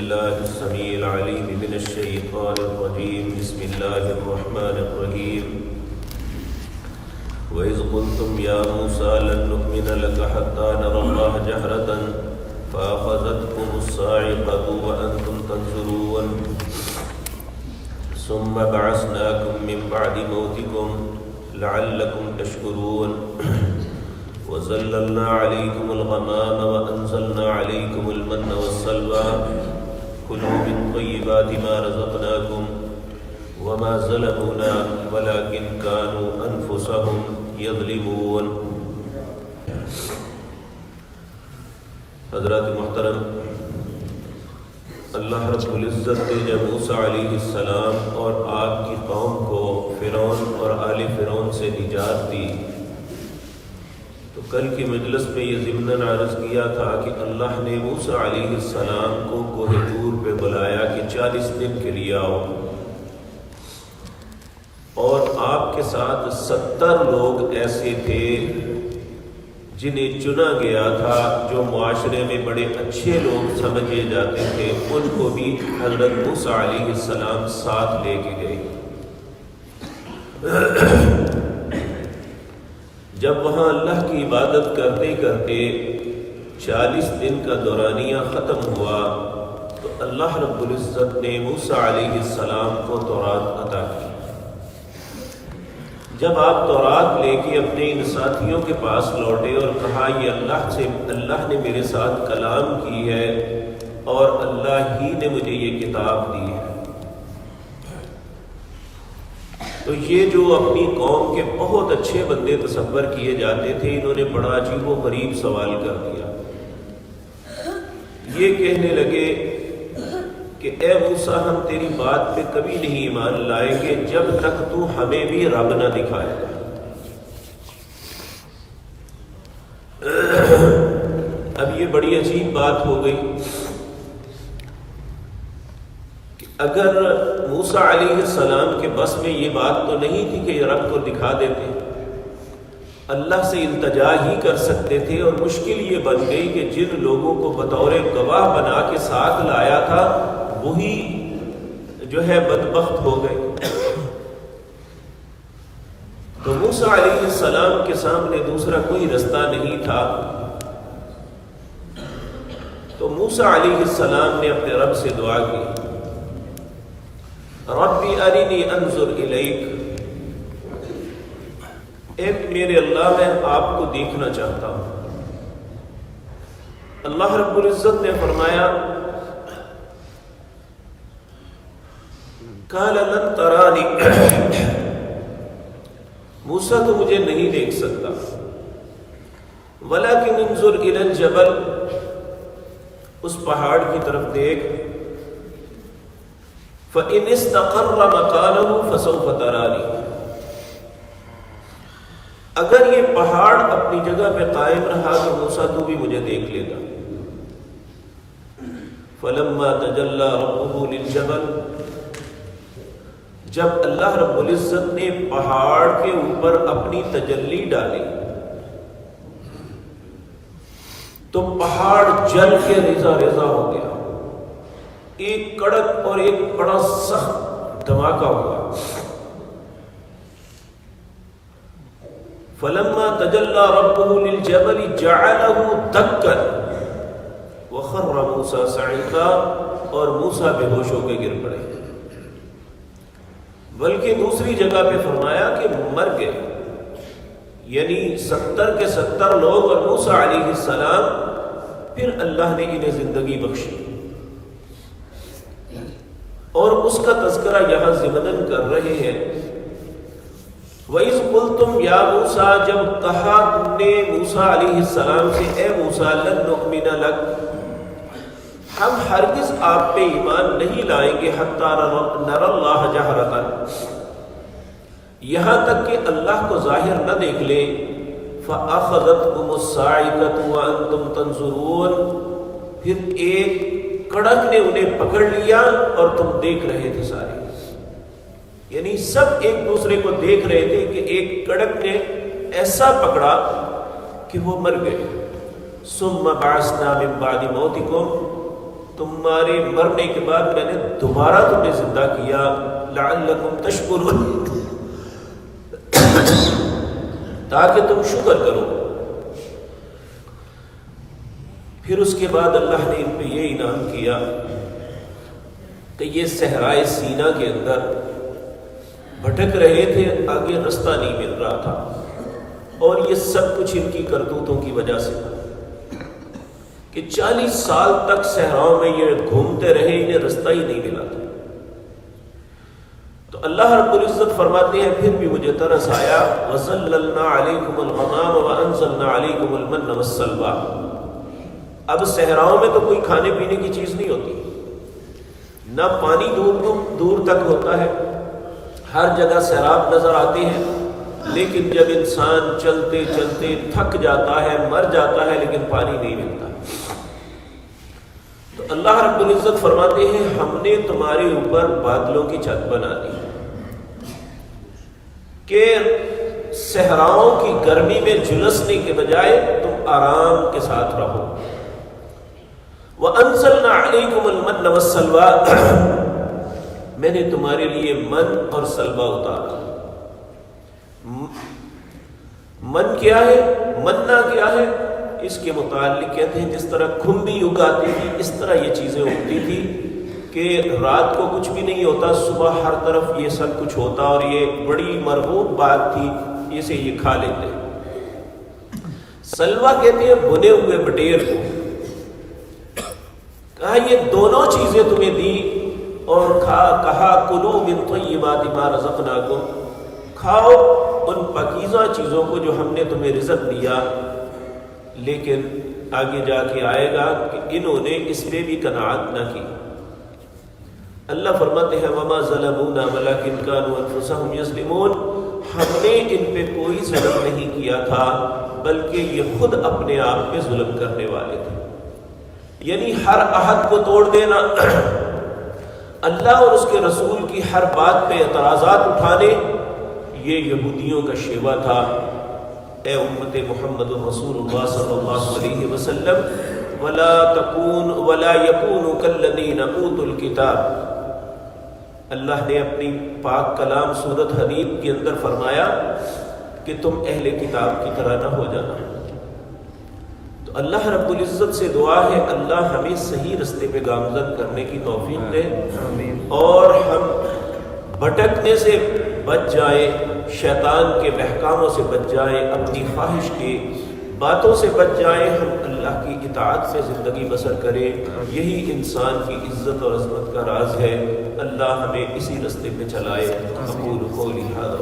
بالله السميع العليم من الشيطان الرجيم. بسم الله الرحمن الرحيم. وإذ قلتم يا موسى لن نؤمن لك حتى نرى الله جهرة فأخذتكم الصاعقة وأنتم تنظرون ثم بعثناكم من بعد موتكم لعلكم تشكرون وظللنا عليكم الغمام وأنزلنا عليكم المن والسلوى كلوا من طيبات ما رزقناكم وما ظلمونا ولكن كانوا أنفسهم يظلمون. حضرات محترم، اللہ رب العزت نے جب موسیٰ علیہ السلام اور آپ کی قوم کو فرعون اور آل فرعون سے نجات دی تو کل کی مجلس میں یہ ضمناً عرض کیا تھا کہ اللہ نے موسیٰ علیہ السلام کو کوہ طور پہ بلایا کہ 40 دن کے لیے آؤ، اور آپ کے ساتھ 70 لوگ ایسے تھے جنہیں چنا گیا تھا، جو معاشرے میں بڑے اچھے لوگ سمجھے جاتے تھے، ان کو بھی حضرت موسیٰ علیہ السلام ساتھ لے کے گئے. جب وہاں اللہ کی عبادت کرتے کرتے 40 دن کا دورانیہ ختم ہوا تو اللہ رب العزت نے موسیٰ علیہ السلام کو تورات عطا کی. جب آپ تورات لے کے اپنے ان ساتھیوں کے پاس لوٹے اور کہا یہ اللہ نے میرے ساتھ کلام کی ہے اور اللہ ہی نے مجھے یہ کتاب دی ہے، تو یہ جو اپنی قوم کے بہت اچھے بندے تصور کیے جاتے تھے، انہوں نے بڑا عجیب و غریب سوال کر دیا. یہ کہنے لگے کہ اے موسیٰ، ہم تیری بات پہ کبھی نہیں ایمان لائیں گے جب تک تو ہمیں بھی رب نہ دکھائے گا. اب یہ بڑی عجیب بات ہو گئی کہ اگر موسیٰ علیہ السلام کے بس میں یہ بات تو نہیں تھی کہ یہ رب کو دکھا دیتے، اللہ سے التجا ہی کر سکتے تھے، اور مشکل یہ بن گئی کہ جن لوگوں کو بطور گواہ بنا کے ساتھ لایا تھا وہی جو ہے بدبخت ہو گئے. تو موسیٰ علیہ السلام کے سامنے دوسرا کوئی رستہ نہیں تھا، تو موسیٰ علیہ السلام نے اپنے رب سے دعا کی، ربی ارنی انظر الیک، اے میرے اللہ میں آپ کو دیکھنا چاہتا ہوں. اللہ رب العزت نے فرمایا قال لن ترانی، موسیٰ تو مجھے نہیں دیکھ سکتا، ولکن انظر الی الجبل، اس پہاڑ کی طرف دیکھ، فإن استقر مکانہ فسوف ترانی، اگر یہ پہاڑ اپنی جگہ پہ قائم رہا تو موسیٰ تو بھی مجھے دیکھ لے گا. فلما تجلی ربہ للجبل، جب اللہ رب العزت نے پہاڑ کے اوپر اپنی تجلی ڈالی تو پہاڑ جل کے ریزہ ریزہ ہو گیا. ایک کڑک اور ایک بڑا سخت دھماکہ ہوا. فلما تجلی ربہ للجبل جعلہ دکا وخر موسیٰ صعقا، اور موسیٰ بے ہوش ہو کے گر پڑے. بلکہ دوسری جگہ پہ فرمایا کہ مر گئے، یعنی 70 کے 70 لوگ اور موسیٰ علیہ السلام. پھر اللہ نے انہیں زندگی بخشی، اور اس کا تذکرہ یہاں ضمناً کر رہے ہیں. وَإِذْ قُلْتُمْ يَا مُوسَىٰ، جب کہا تم نے موسیٰ علیہ السلام سے اے موسیٰ لن نؤمن لک، ہم ہرگز آپ پہ ایمان نہیں لائیں گے حتی نری اللہ جہرۃ، یہاں تک کہ اللہ کو ظاہر نہ دیکھ لے. فأخذتكم الصاعقۃ وأنتم تنظرون، پھر ایک کڑک نے انہیں پکڑ لیا اور تم دیکھ رہے تھے سارے، یعنی سب ایک دوسرے کو دیکھ رہے تھے کہ ایک کڑک نے ایسا پکڑا کہ وہ مر گئے. ثم بعثنا من بعد موتکم، تمہارے مرنے کے بعد میں نے دوبارہ تمہیں زندہ کیا لعلکم تشکرون، تاکہ تم شکر کرو۔ پھر اس کے بعد اللہ نے ان پہ یہ انعام کیا کہ یہ صحرائے سینا کے اندر بھٹک رہے تھے، آگے رستہ نہیں مل رہا تھا، اور یہ سب کچھ ان کی کرتوتوں کی وجہ سے کہ 40 سال تک صحراؤں میں یہ گھومتے رہے، انہیں رستہ ہی نہیں ملا تھا۔ تو اللہ رب العزت فرماتے ہیں پھر بھی مجھے ترس آیا، وَظَلَّلْنَا عَلَيْكُمُ الْغَمَامَ وَأَنزَلْنَا عَلَيْكُمُ الْمَنَّ وَالسَّلْوَىٰ۔ اب صحراؤں میں تو کوئی کھانے پینے کی چیز نہیں ہوتی، نہ پانی دور تک ہوتا ہے، ہر جگہ سیراب نظر آتے ہیں، لیکن جب انسان چلتے چلتے تھک جاتا ہے، مر جاتا ہے، لیکن پانی نہیں ملتا۔ تو اللہ رب العزت فرماتے ہیں ہم نے تمہارے اوپر بادلوں کی چھت بنا دی کہ صحراؤں کی گرمی میں جھلسنے کے بجائے تم آرام کے ساتھ رہو۔ وَأَنزَلْنَا عَلَيْكُمُ الْمَنَّ وَالسَّلْوَىٰ، میں نے تمہارے لیے من اور سلوہ اتارا۔ من کیا ہے؟ مننا کیا ہے؟ اس کے متعلق کہتے ہیں جس طرح کھمبی اگاتی تھی اس طرح یہ چیزیں اگتی تھی کہ رات کو کچھ بھی نہیں ہوتا، صبح ہر طرف یہ سب کچھ ہوتا، اور یہ بڑی مرغوب بات تھی، اسے یہ کھا لیتے۔ سلوہ کہتے ہیں بنے ہوئے بٹیر کو، کہا یہ دونوں چیزیں تمہیں دی، اور کہا کلوا من طیبات ما رزقناکم، کھاؤ ان پاکیزہ چیزوں کو جو ہم نے تمہیں رزق دیا۔ لیکن آگے جا کے آئے گا کہ انہوں نے اس پہ بھی قناعت نہ کی۔ اللہ فرماتے ہیں وما ظلمونا ولکن كانوا انفسهم یظلمون، ہم نے ان پہ کوئی ظلم نہیں کیا تھا بلکہ یہ خود اپنے آپ پہ ظلم کرنے والے تھے۔ یعنی ہر عہد کو توڑ دینا، اللہ اور اس کے رسول کی ہر بات پہ اعتراضات اٹھانے، یہ یہودیوں کا شیوا تھا۔ اے امت محمد رسول اللہ صلی اللہ علیہ وسلم ولا یکونوا کالذین اوتوا الکتاب، اللہ نے اپنی پاک کلام سورۃ حدید کے اندر فرمایا کہ تم اہل کتاب کی طرح نہ ہو جانا۔ تو اللہ رب العزت سے دعا ہے اللہ ہمیں صحیح رستے پہ گامزن کرنے کی توفیق دے، اور ہم بھٹکنے سے بچ جائیں، شیطان کے بہکاموں سے بچ جائیں، اپنی خواہش کی باتوں سے بچ جائیں، ہم اللہ کی اطاعت سے زندگی بسر کریں۔ یہی انسان کی عزت اور عظمت کا راز ہے۔ اللہ ہمیں اسی رستے پہ چلائے۔ اقول قولی ھذا